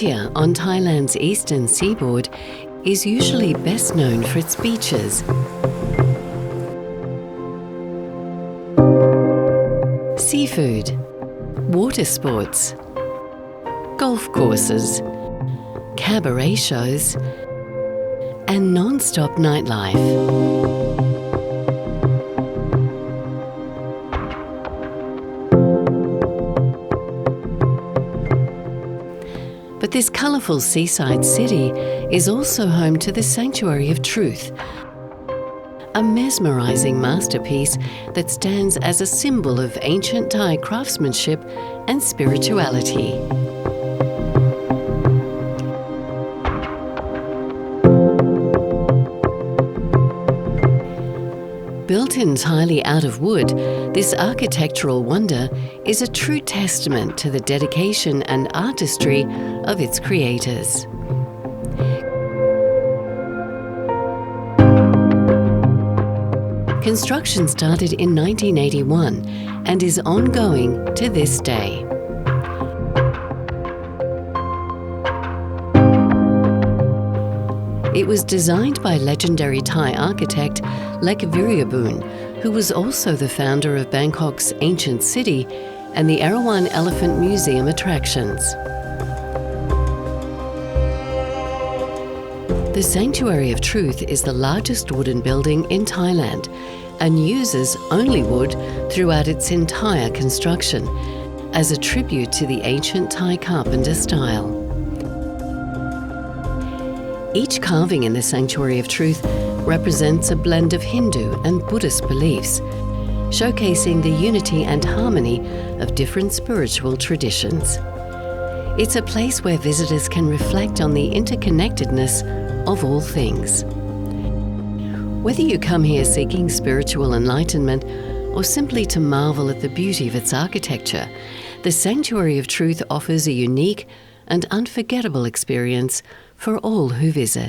Pattaya on Thailand's eastern seaboard is usually best known for its beaches. Seafood, water sports, golf courses, cabaret shows, and non-stop nightlife. But this colourful seaside city is also home to the Sanctuary of Truth, a mesmerizing masterpiece that stands as a symbol of ancient Thai craftsmanship and spirituality. Built entirely out of wood, this architectural wonder is a true testament to the dedication and artistry of its creators. Construction started in 1981 and is ongoing to this day. It was designed by legendary Thai architect Lek Viriyabhun, who was also the founder of Bangkok's ancient city and the Erawan Elephant Museum attractions. The Sanctuary of Truth is the largest wooden building in Thailand and uses only wood throughout its entire construction as a tribute to the ancient Thai carpenter style. Each carving in the Sanctuary of Truth represents a blend of Hindu and Buddhist beliefs, showcasing the unity and harmony of different spiritual traditions. It's a place where visitors can reflect on the interconnectedness of all things. Whether you come here seeking spiritual enlightenment or simply to marvel at the beauty of its architecture, the Sanctuary of Truth offers a unique and unforgettable experience for all who visit.